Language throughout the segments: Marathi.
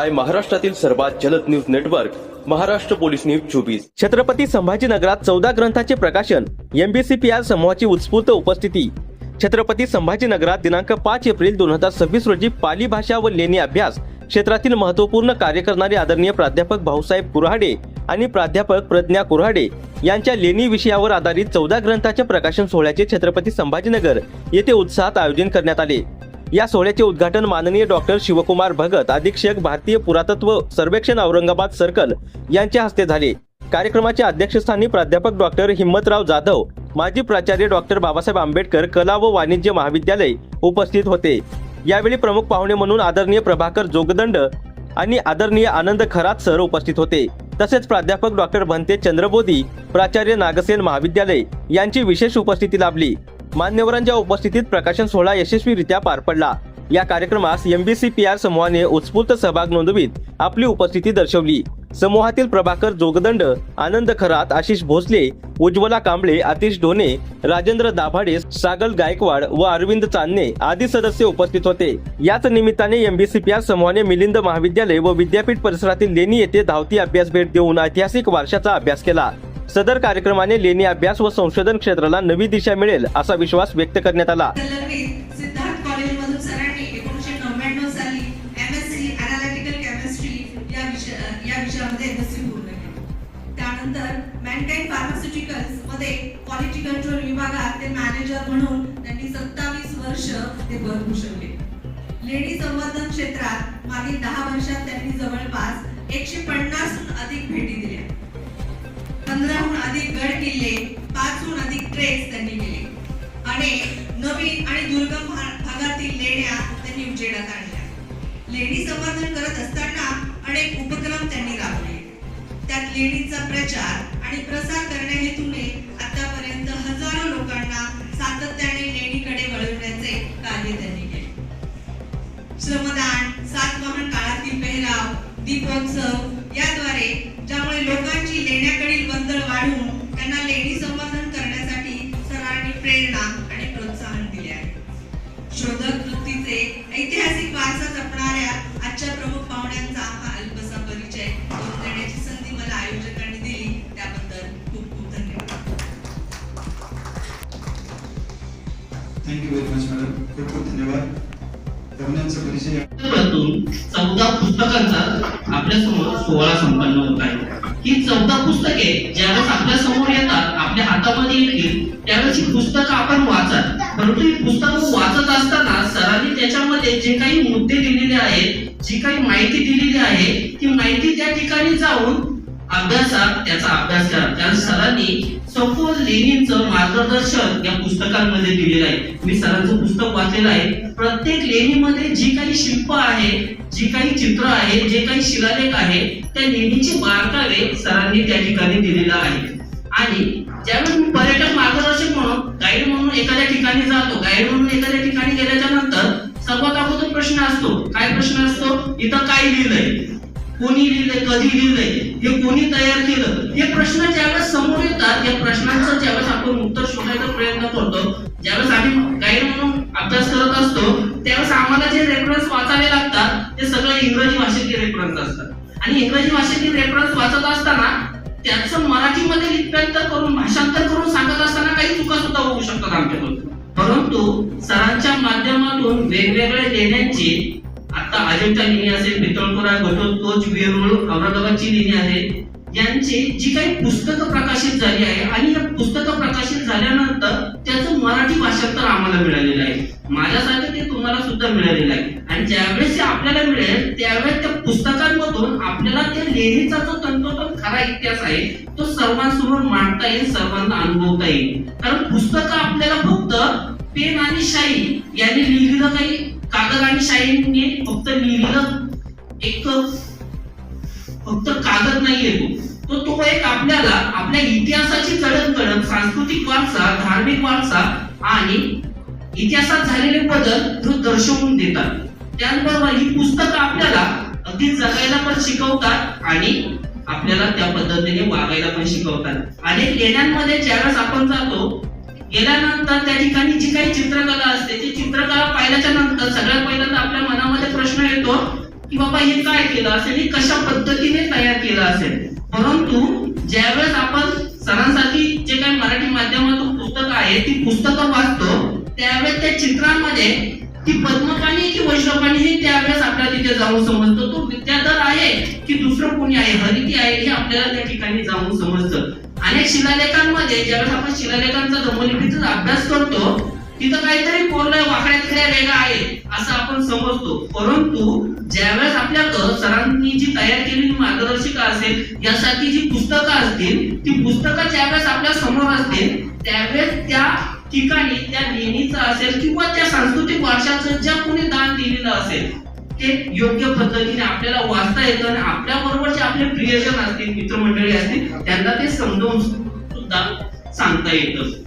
आहे महाराष्ट्रातील सर्वात जलद news network Maharashtra police news 24। Chhatrapati संभाजीनगरात 14 ग्रंथांचे प्रकाशन, MBCPR समूहाची उत्स्फूर्त उपस्थिती। छत्रपती संभाजीनगरात दिनांक 5 एप्रिल 2026 रोजी पाली भाषा व लेणी अभ्यास क्षेत्रातील महत्त्वपूर्ण कार्य करणारे आदरणीय प्राध्यापक भाऊसाहेब कुऱ्हाडे आणि प्राध्यापक प्रज्ञा कुऱ्हाडे यांच्या लेणी विषयावर आधारित 14 ग्रंथाच्या प्रकाशन सोहळ्याचे छत्रपती संभाजीनगर येथे उत्साहात आयोजन करण्यात आले। या सोहळ्याचे उद्घाटन माननीय डॉक्टर शिवकुमार भगत, अधीक्षक भारतीय पुरातत्व सर्वेक्षण औरंगाबाद सर्कल यांच्या हस्ते झाले। कार्यक्रमाच्या अध्यक्षस्थानी प्राध्यापक डॉक्टर हिम्मतराव जाधव, माजी प्राचार्य डॉक्टर बाबासाहेब आंबेडकर कला व वाणिज्य महाविद्यालय उपस्थित होते। यावेळी प्रमुख पाहुणे म्हणून आदरणीय प्रभाकर जोगदंड आणि आदरणीय आनंद खरात सर उपस्थित होते। तसेच प्राध्यापक डॉक्टर भंते चंद्रबोधी, प्राचार्य नागसेन महाविद्यालय यांची विशेष उपस्थिती लाभली। मान्यवरांच्या उपस्थितीत प्रकाशन सोहळा यशस्वीरित्या पार पडला। या कार्यक्रमास MBCPR समूहाने उत्स्फूर्त सहभाग नोंदवित आपली उपस्थिती दर्शवली। समूहातील प्रभाकर जोगदंड, आनंद खरात, आशिष भोसले, उज्ज्वला कांबळे, आतिश ढोणे, राजेंद्र दाभाडे, सागल गायकवाड व अरविंद चांदणे आदी सदस्य उपस्थित होते। याच निमित्ताने MBCPR समूहाने मिलिंद महाविद्यालय व विद्यापीठ परिसरातील लेणी येथे धावती अभ्यास भेट देऊन ऐतिहासिक वारशाचा अभ्यास केला। सदर कार्यक्रमाने लेणी अभ्यास व संशोधन क्षेत्राला नवी दिशा मिळेल असा विश्वास व्यक्त करण्यात आला। सिद्धार्थ कॉलेजमधून सरांनी 1999 साली MSc एनालिटिकल केमिस्ट्री या विषयामध्ये MSc पूर्ण केले। त्यानंतर मॅनकाइंड फार्मास्युटिकल्स मध्ये क्वालिटी कंट्रोल विभागात ते मॅनेजर म्हणून त्यांनी 27 वर्ष ते पद भूषवले। लेणी संवर्धन क्षेत्रात मागील 10 वर्षात त्यांनी जवळपास 150 हून अधिक भेटी दिल्या। 15 हून अधिक गड किल्ले, 5 हून अधिक ट्रेक्स त्यांनी केले। अनेक नवीन आणि दुर्गम भागातील लेण्या त्यांनी उजेडात आणल्या। लेणी संवर्धन करत असताना अनेक उपक्रम त्यांनी राबवले। त्यात लेणीचा प्रचार आणि प्रसार करण्या हेतूने आतापर्यंत हजारो लोकांना सातत्याने लेणीकडे वळवण्याचे कार्य त्यांनी केले। श्रमदान, सातवाहन काळातील पेहराव, दीपोत्सव याद्वारे ज्यामुळे लोकांची लेण्याकडील वंदळ वाढून त्यांना लेणी संवर्धन करण्यासाठी सरांनी प्रेरणा आणि प्रोत्साहन दिले आहे। शोधक वृत्तीचे ऐतिहासिक वारसा जपणाऱ्या आजच्या प्रमुख पाहुण्यांचा हा अल्पसा परिचय करून देण्याची संधी मला आयोजकांनी दिली, त्याबद्दल खूप खूप धन्यवाद। थँक्यू व्हेरी मच मॅडम, खूप खूप धन्यवाद। पाहुण्यांचा परिचय 14 पुस्तकांचा आपल्या समोर सोहळा संपन्न होत आहे। ही 14 पुस्तके ज्यावेळेस आपल्या समोर येतात, आपल्या हातामध्ये येतील, त्यावेळेस ही पुस्तकं आपण वाचाल। परंतु ही पुस्तकं वाचत असताना सरांनी त्याच्यामध्ये जे काही मुद्दे दिलेले आहेत, जी काही माहिती दिलेली आहे, ती माहिती त्या ठिकाणी जाऊन त्याचा अभ्यास करा। त्या सरांनी संपूर्ण लेणींचं मार्गदर्शन या पुस्तकांमध्ये दिलेलं आहे। मी सरांचं पुस्तक वाचलेलं आहे। प्रत्येक लेणीमध्ये जी काही शिल्प आहे, जी काही चित्र आहे, जे काही शिलालेख आहे, त्या लेणीचे बारकावे सरांनी त्या ठिकाणी दिलेला आहे। आणि ज्यावेळेस मी पर्यटक मार्गदर्शक म्हणून गाईड म्हणून एखाद्या ठिकाणी जातो, गाईड म्हणून एखाद्या ठिकाणी गेल्याच्या नंतर सर्वात अगोदर प्रश्न असतो, काय प्रश्न असतो, इथं काय लिहिलंय, कोणी लिहिलंय, कधी लिहिलंय, हे कोणी तयार केलं, हे प्रश्न ज्यावेळेस समोर येतात, या प्रश्नांचं ज्यावेळेस आपण उत्तर शोधायचा प्रयत्न करतो, ज्यावेळेस आम्ही गाईड म्हणून अभ्यास करत असतो, त्यावेळेस आम्हाला जे रेफरन्स वाचावे लागतात ते सगळे इंग्रजी भाषेतील रेफरन्स असतात। आणि इंग्रजी भाषेतील रेफरन्स वाचत असताना त्याचं मराठीमध्ये लिप्यांतर करून, भाषांतर करून सांगत असताना काही चुका सुद्धा होऊ शकतात आमच्याकडून। परंतु सरांच्या माध्यमातून वेगवेगळ्या लेण्यांची, आता अजिंठा लेणी असेल, पितळखोरा, घटोत्कच, वेरूळ, औरंगाबादची लेणी आहे, यांची जी काही पुस्तकं प्रकाशित झाली आहे आणि या पुस्तकं प्रकाशित झाल्यानंतर त्याचं मराठी भाषांतर आम्हाला मिळालेलं आहे। माझ्यासाठी ते तुम्हाला सुद्धा मिळालेलं आहे। आणि ज्यावेळेस ते आपल्याला मिळेल त्यावेळेस त्या पुस्तकांमधून आपल्याला त्या लेणीचा जो तंतोतंत खरा इतिहास आहे तो सर्वांसमोर मांडता येईल, सर्वांना अनुभवता येईल। कारण पुस्तकं आपल्याला फक्त पेन आणि शाई यांनी लिहिलेलं, काही कागद आणि शाईने फक्त लिहिलेलं एक फक्त कागद नाहीये, तो एक आपल्याला आपल्या इतिहासाची जडणघडण, सांस्कृतिक वारसा, धार्मिक वारसा आणि इतिहासात झालेले बदल दर्शवून देतात। त्याचबरोबर ही पुस्तकं आपल्याला अगदी जगायला पण शिकवतात आणि आपल्याला त्या पद्धतीने वागायला पण शिकवतात। अनेक लेण्यांमध्ये ज्यावेळेस आपण जातो, गेल्यानंतर त्या ठिकाणी जी काही चित्रकला असते, ती चित्रकला पाहिल्याच्या नंतर सगळ्यात पहिल्यांदा आपल्या मनामध्ये प्रश्न येतो की बाबा हे काय केलं असेल, हे कशा पद्धतीने तयार केलं असेल. परंतु ज्यावेळेस आपण सरांसाठी जे काही मराठी माध्यमातून पुस्तकं आहे ती पुस्तकं वाचतो, त्यावेळेस त्या चित्रांमध्ये ती पद्मपाणी की वैश्वपाणी हे त्यावेळेस आपल्याला तिथे जाऊन समजतो. तो विद्याधर आहे की दुसरं कोणी आहे, हरिती आहे हे आपल्याला त्या ठिकाणी जाऊन समजतं. अनेक शिलालेखांमध्ये ज्यावेळेस आपण शिलालेखांचा धम्मलिपीचा अभ्यास करतो, तिथं काहीतरी कोरलंय, वाकड्या तिकड्या वेगळा आहे असं आपण समजतो. परंतु ज्यावेळेस आपल्याकडं सरांनी जी तयार केलेली मार्गदर्शिका असेल, यासाठी जी पुस्तकं असतील, ती पुस्तकं ज्यावेळेस आपल्या समोर असतील, त्यावेळेस त्या ठिकाणी त्या लेणीचं असेल किंवा त्या सांस्कृतिक वारशाचं ज्या कोणी दान दिलेलं असेल ते योग्य पद्धतीने आपल्याला वाचता येतं आणि आपल्या बरोबर जे आपले प्रियजन असतील, मित्रमंडळी असतील, त्यांना ते समजावून सुद्धा सांगता येतं.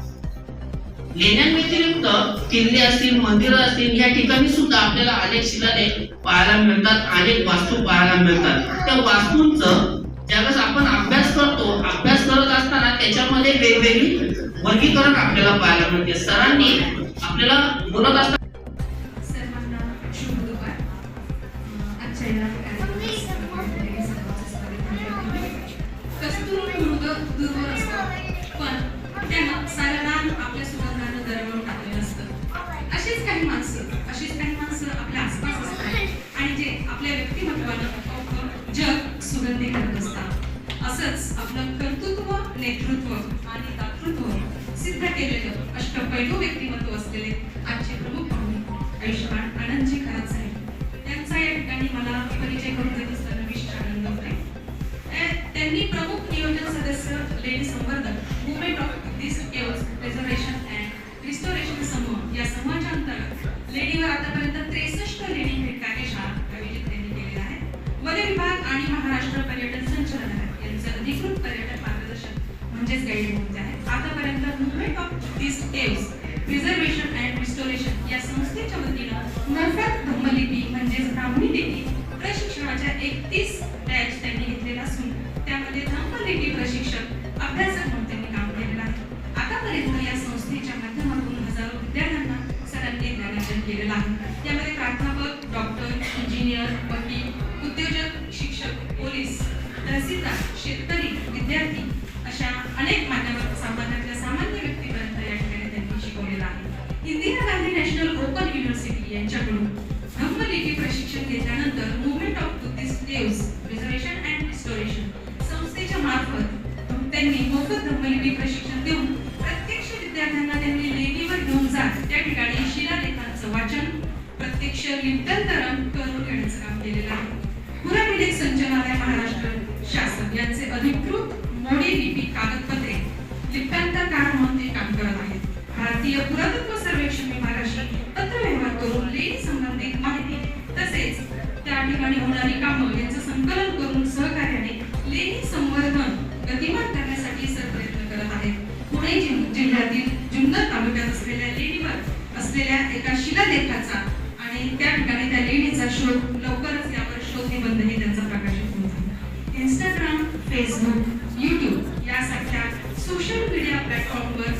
लेण्यांव्यतिरिक्त किल्ले असतील, मंदिरं असतील, या ठिकाणी सुद्धा आपल्याला अनेक शिलालेख पाहायला मिळतात, अनेक वास्तू पाहायला मिळतात. त्या वास्तूंचं ज्यावेळेस आपण अभ्यास करतो, अभ्यास करत असताना त्याच्यामध्ये वेगवेगळी वर्गीकरण आपल्याला पाहायला मिळते. सरांनी आपल्याला बोलत असताना सर्वांना शुभ दुपार. आजच्या या कार्यक्रमात कस्तुरी मृग दूरवर असतं, पण त्यानं सारं रान आपल्या सुगंधानं दरवळून टाकलेलं असतं. अशीच काही माणसं आपल्या आसपास असतात आणि जे आपल्या व्यक्तिमत्वानं जग सुगंधी करत असतात. असंच आपलं कर्तृत्व, नेतृत्व आणि दातृत्व सिद्ध केलेलं अष्टपैलू व्यक्तिमत्व असलेले आजचे प्रमुख पाहुणे आयुष्यमान आनंदजी खरात साहेब, त्यांचा या ठिकाणी मला परिचय करून देत असताना विशेष आनंद होत आहे. त्यांनी प्रमुख नियोजन सदस्य लेडी संवर्धन movement of Buddhist caves preservation and restoration समूह या समूहाच्या अंतर्गत लेडीवर आतापर्यंत 63 लेडी भेट कार्यशाळा आयोजित त्यांनी केलेल्या आहेत. वन विभाग आणि महाराष्ट्र पर्यटन संचालनालय यांचं अधिकृत पर्यटन मार्गदर्शन म्हणजेच गाईड होते आहे. आतापर्यंत movement of Buddhist caves preservation and restoration या संस्थेच्या वतीनं मोफत धम्मलिपी म्हणजेच ब्राह्मणी लिपी प्रशिक्षणाच्या 31 बॅच त्यांनी घेतलेला असून त्यामध्ये धम्मलिपी प्रशिक्षक अभ्यासक म्हणून त्यांनी काम केलेलं आहे. आतापर्यंत या संस्थेच्या माध्यमातून हजारो विद्यार्थ्यांना सरांनी ज्ञानार्जन केलेलं आहे. यामध्ये प्राध्यापक, डॉक्टर, इंजिनियर, वकील, उद्योजक, शिक्षक, पोलीस, तहसीलदार, शेतकरी, विद्यार्थी अशा अनेक माध्यमात समाजातल्या सामान्य व्यक्तीपर्यंत या ठिकाणी त्यांनी शिकवलेलं आहे. Indira Gandhi national open university यांच्याकडून धम्मलिपी प्रशिक्षण घेतल्यानंतर movement of Buddhist caves preservation and restoration संस्थेच्या मार्फत त्यांनी मोफत धम्मलिपी प्रशिक्षण देऊन प्रत्यक्ष विद्यार्थ्यांना त्यांनी लेणीवर घेऊन जात त्या ठिकाणी शिलालेखांचं वाचन, प्रत्यक्ष लिप्यांतरण करून घेण्याचं काम केलेलं आहे. पुराभिलेख संचालनालय महाराष्ट्र शासन यांचे अधिकृत मोडी लिपी कागदपत्रे लिप्यांतरकार म्हणून ते काम करत आहेत. भारतीय पुरातत्व सर्वेक्षण विभागाशी पत्रव्यवहार करून लेणी संबंधित माहिती तसेच त्या ठिकाणी होणारी कामं यांचं संकलन करून सहकार्याने लेणी संवर्धन गतिमान करण्यासाठी प्रयत्न करत आहेत. पुणे जिल्ह्यातील जुन्नर तालुक्यात असलेल्या लेणीवर असलेल्या एका शिलालेखाचा आणि त्या ठिकाणी त्या लेणीचा शोध लवकरच यावर शोध निबंधही त्यांचा प्रकाशित होत आहे. इंस्टाग्राम, फेसबुक, YouTube यासारख्या सोशल मीडिया प्लॅटफॉर्मवर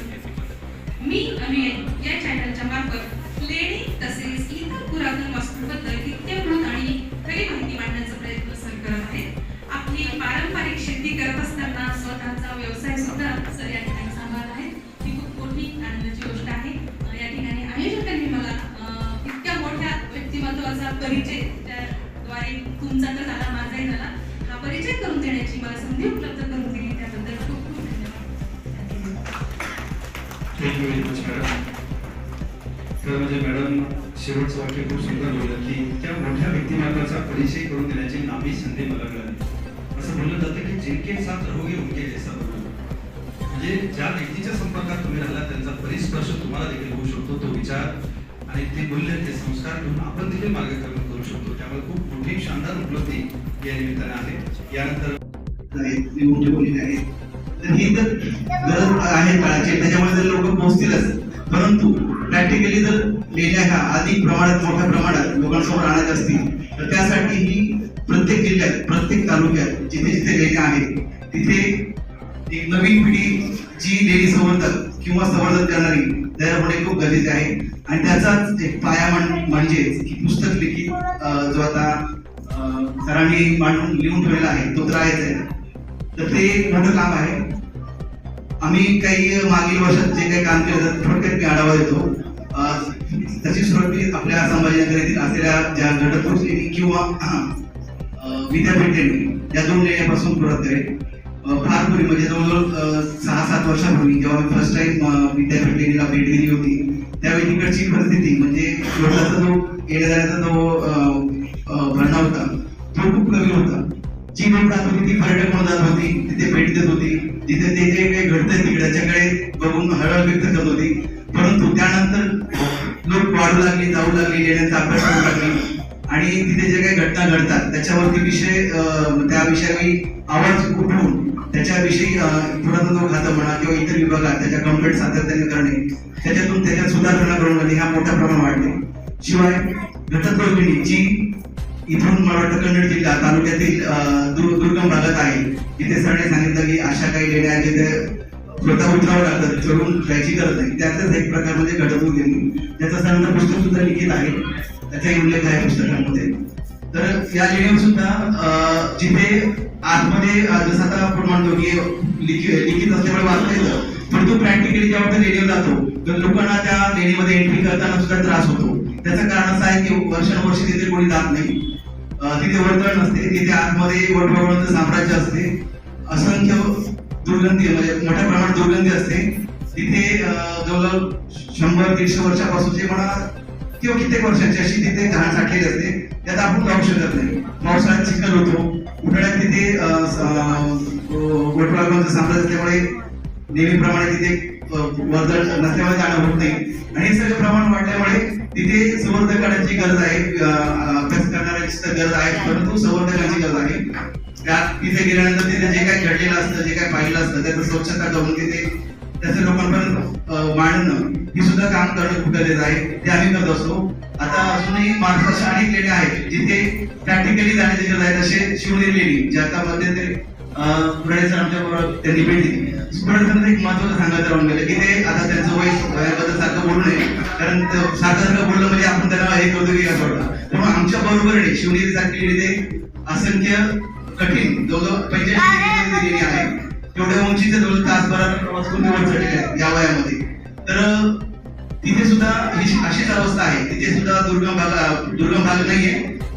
मी अनुयायी या चॅनलच्या मार्फत लेणी तसेच इतर पुरातन वास्तूंबद्दल इत्याभूत आणि खरी माहिती मांडण्याचा प्रयत्न सर करत आहेत. आपली पारंपरिक शेती करत असताना स्वतःचा व्यवसाय सुद्धा सर या ठिकाणी सांभाळत आहेत. ही खूप मोठी आनंदाची गोष्ट आहे. या ठिकाणी आयोजकांनी मला इतक्या मोठ्या व्यक्तिमत्वाचा परिचय त्याद्वारे तुमचा तर झाला, माझाही झाला, हा परिचय करून देण्याची मला संधी उपलब्ध करून दिली त्याबद्दल खूप खूप धन्यवाद. Thank you very much madam. तर म्हणजे मॅडम शेवटचं वाक्य खूप सुंदर बोललं की त्या मोठ्या व्यक्तिमत्वाचा परिचय करून देण्याची नामी संधी मला मिळाली. असं बोललं जातं की जिनके साथ रहोगे उनके जैसा बनोगे. म्हणजे ज्या व्यक्तीच्या संपर्कात तुम्ही राहिला त्यांचा परिस्पर्श तुम्हाला देखील होऊ शकतो. तो विचार आणि ते मूल्य, ते संस्कार घेऊन आपण देखील मार्गक्रमण करू शकतो. त्यामुळे खूप मोठी शानदार उपलब्धी या निमित्ताने आहे. यानंतर तर ही तर गरज आहे काळाची, त्याच्यामुळे जर लोक पोहोचतीलच, परंतु प्रॅक्टिकली जर लेण्या ह्या अधिक प्रमाणात मोठ्या प्रमाणात लोकांसमोर आणत असतील तर त्यासाठी ही प्रत्येक जिल्ह्यात, प्रत्येक तालुक्यात जिथे जिथे लेण्या आहेत तिथे एक नवीन पिढी जी लेणी संवर्धक किंवा संवर्धन करणारी तयार होणे खूप गरजेचे आहे. आणि त्याचाच एक पाया म्हणजे की पुस्तक लिखित जो आता सरांनी मांडून लिहून ठेवलेला आहे तो तर आहेच आहे. तर ते एक मोठं काम आहे. आम्ही काही मागील वर्षात जे काही काम केलं थोडक्यात मी आढावा देतो. त्याची सुरुवात मी आपल्या संभाजीनगर येथील असलेल्या ज्या घटस्फोट लेणी किंवा विद्यापीठ लेणी या 2 लेण्यापासून सुरुवात करेल. फार पूर्वी म्हणजे जवळजवळ 6-7 वर्षापूर्वी जेव्हा मी फर्स्ट टाइम विद्यापीठ लेणीला भेट दिली होती त्यावेळी तिकडची परिस्थिती म्हणजे लोकांचा जो येण्या जाण्याचा जो भरणा होता तो खूप कमी होता. जी लोक जात होती ती पर्यटक म्हणून जात होती, तिथे भेट देत होती, जिथे ते जे काही घडतंय तिकडच्याकडे बघून हळहळ व्यक्त करत होती. परंतु त्यानंतर लोक वाढू लागली, जाऊ लागली, लेण्यांचा अभ्यास करू लागली आणि तिथे जे काही घटना घडतात त्याच्यावरती त्या विषयावी आवाज उठवून त्याच्याविषयी पुरातत्व खातं म्हणा किंवा इतर विभागात त्याच्या कंप्लेंट सातत्याने करणे, त्याच्यात सुधारणा करून आणि हा मोठ्या प्रमाणात वाढले. शिवाय घटस्फोट लेणी जी इथून मला वाटतं कन्नड जिल्हा तालुक्यातील दुर्गम भागात आहे, तिथे सरांनी सांगितलं की अशा काही लेण्या आहेत जिथे स्वतः उतरावं लागतं, चढून जायची गरज नाही. त्याचाच एक प्रकार म्हणजे घटस्फोट लेणी. त्याचं सरांचं पुस्तक सुद्धा लिखित आहे, त्याचाही उल्लेख आहे पुस्तकामध्ये. तर या लेणीवर सुद्धा जिथे आतमध्ये जसं आता आपण म्हणतो की लिखित असल्यामुळे वाचता येतं, परंतु प्रॅक्टिकली जेव्हा आपण लेणीवर जातो तर लोकांना त्या लेणीमध्ये एंट्री करताना सुद्धा त्रास होतो. त्याचं कारण असं आहे की वर्षानुवर्षे तिथे कोणी जात नाही, तिथे वर्तळ नसते, तिथे आतमध्ये वटवाघळांचं साम्राज्य असते, असंख्य दुर्गंधी म्हणजे मोठ्या प्रमाणात दुर्गंधी असते. तिथे जवळजवळ 100-150 वर्षापासूनचे म्हणा किंवा कित्येक वर्षांची अशी तिथे घाण साठलेली असते, त्यात आपण जाऊ शकत नाही. पावसाळ्यात चिखल होतो, उन्हाळ्यात तिथे वटवाघळांचं साम्राज्य असल्यामुळे नेहमीप्रमाणे तिथे वर्दळ नसल्यामुळे जाणं होत नाही. आणि हे सगळं प्रमाण वाढल्यामुळे तिथे संवर्धकांची गरज आहे, अभ्यास करणाऱ्यांची गरज आहे, परंतु संवर्धकांची गरज आहे. त्यात तिथे गेल्यानंतर तिथे जे काही घडलेलं असतं, जे काही पाहिलं असतं त्याचं स्वच्छता करून तिथे त्याचं लोकांपर्यंत मांडणं ही सुद्धा काम करणं खूप गरजेचं आहे. ते आम्ही करत असतो. आता अजूनही महाराष्ट्राच्या अनेक लेण्या आहेत जिथे प्रॅक्टिकली जाण्याची गरज आहे. जसे शिवनेरी लेणी जे आता मध्यंतरी पुढे सर आमच्या त्यांनी भेट दिली. पुढे एक महत्वाचं सांगायचं राहून गेलं की ते आता त्यांचं वयाबद्दल सारखं बोलू नये, कारण सारखं बोललं म्हणजे आपण त्यांना हे करतो की असं वाटतं. म्हणून आमच्या बरोबरीने शिवनेरी सारखी लेणी ते असंख्य कठीण जवळजवळ 45 लेणी आहे, तेवढ्या उंचीचे जवळ तासभरात प्रवास करून वर चढलेले आहेत या वयामध्ये. तर तिथे सुद्धा ही अशीच अवस्था आहे. तिथे सुद्धा दुर्गम भाग नाहीये,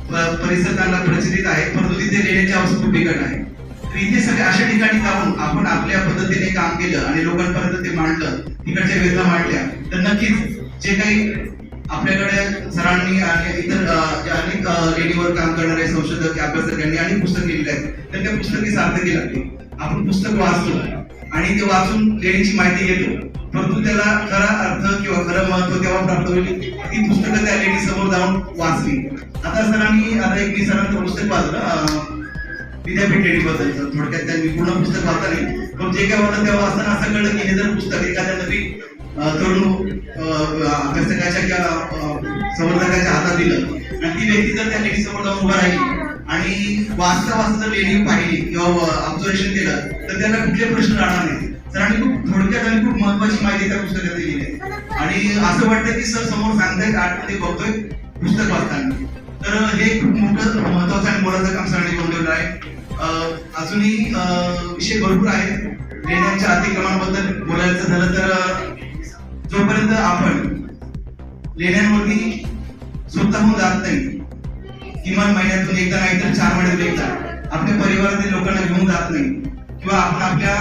परिसर चांगला परिस्थितीत आहे, परंतु तिथे लेण्याची अवस्था खूप बिकट आहे. तर इथे सगळे अशा ठिकाणी जाऊन आपण आपल्या पद्धतीने काम केलं आणि लोकांपर्यंत ते मांडलं, तिकडच्या वेदना मांडल्या, तर नक्कीच जे काही आपल्याकडे सरांनी आणि इतर अनेक लेणीवर काम करणारे संशोधक अभ्यासकांनी अनेक पुस्तक लिहिलेली आहेत, तर त्या पुस्तकी सार्थकी लागते. आपण पुस्तक वाचतो आणि ते वाचून लेणीची माहिती घेतो, परंतु त्याला खरा अर्थ किंवा खरं महत्व तेव्हा प्राप्त होईल ती पुस्तकं त्या लेणी समोर जाऊन वाचली. आता सरांनी मी सरांचं पुस्तक वाचलं विद्यापीठ लेणीबद्दलचं. थोडक्यात त्यांनी पूर्ण पुस्तक वाचलं नाही, पण जे काय होतं तेव्हा असताना असं कळलं की हे जर पुस्तक एखाद्या नवीन तरुण अभ्यासकाच्या किंवा संवर्धकाच्या हातात दिलं आणि ती व्यक्ती जर त्या लेणी समोर जाऊन उभा राहिली आणि वाचता जर लेणी पाहिली किंवा ऑब्झर्वेशन केलं तर त्याला कुठले प्रश्न राहणार नाही. सरांनी खूप थोडक्यात आणि खूप महत्वाची माहिती त्या पुस्तकात दिली आहे आणि असं वाटतं की सर समोर सांगतायत आतमध्ये बघतोय पुस्तक वाचताना. तर हे खूप मोठं महत्वाचं आणि मोलाचं काम सरांनी करून ठेवलं आहे. अजूनही विषय भरपूर आहेत. लेण्यांच्या अतिक्रमणाबद्दल बोलायचं झालं तर जोपर्यंत आपण लेण्यांवरती स्वतःहून जात नाही, किमान महिन्यातून एकदा नाही तर 4 महिन्यातून एकदा आपल्या परिवारातील लोकांना घेऊन जात नाही किंवा आपण आपल्या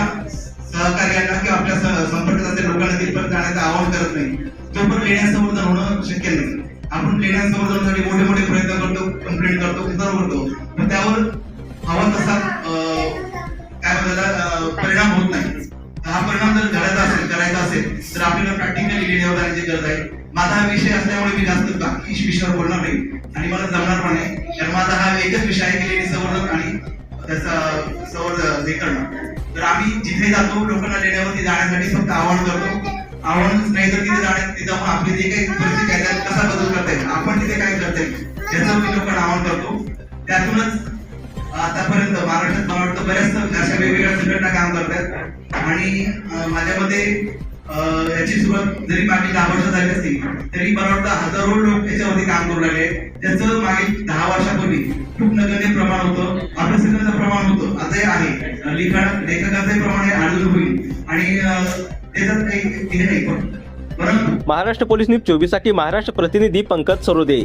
सहकार्यांना किंवा आपल्या संपर्कात असलेल्या लोकांना तिथपर्यंत जाण्याचं आवाहन करत नाही, तोपर्यंत लेण्यांसमोर होणं शक्य नाही. आपण लेण्यांसमोर जाण्यासाठी मोठे मोठे प्रयत्न करतो, कंप्लेंट करतो, सर्व करतो, पण त्यावर हवा तसा काय म्हणतात परिणाम होत नाही. हा परिणाम जर करायचा असेल तर आपल्याला प्रॅक्टिकली लेण्यावर जाण्याची गरज आहे. माझा हा विषय असल्यामुळे मी जास्त बाकी विषयावर बोलणार नाही आणि मला जमणार पण नाही, कारण माझा हा एकच विषय आहे की लेणी संवर्धन आणि त्याचा संवर्धन हे करणं. तर आम्ही जिथे जातो लोकांना लेण्यावरती जाण्यासाठी फक्त आवाहन करतो. आव्हानच नाही तर तिथे जाऊन आपली जे काही परिस्थिती आहे त्यात कसा बदल करता येईल, आपण तिथे काय करता येईल त्याचं मी लोकांना आवाहन करतो. त्यातूनच आतापर्यंत महाराष्ट्रात मला वाटतं बऱ्याच अशा वेगवेगळ्या संघटना काम करतात आणि माझ्या मते याची सुरुवात जरी मागील 10 वर्ष झाली असतील तरी मला वाटतं हजारो लोक याच्यावरती काम करू लागले. त्याचं मागील 10 वर्षापूर्वी खूप नगर लेखकाचे प्रमाणे आढळून होईल आणि त्याच्यात काही हे नाही. परंतु महाराष्ट्र पोलीस न्यूज 24 साठी महाराष्ट्र प्रतिनिधी पंकज सरोदे.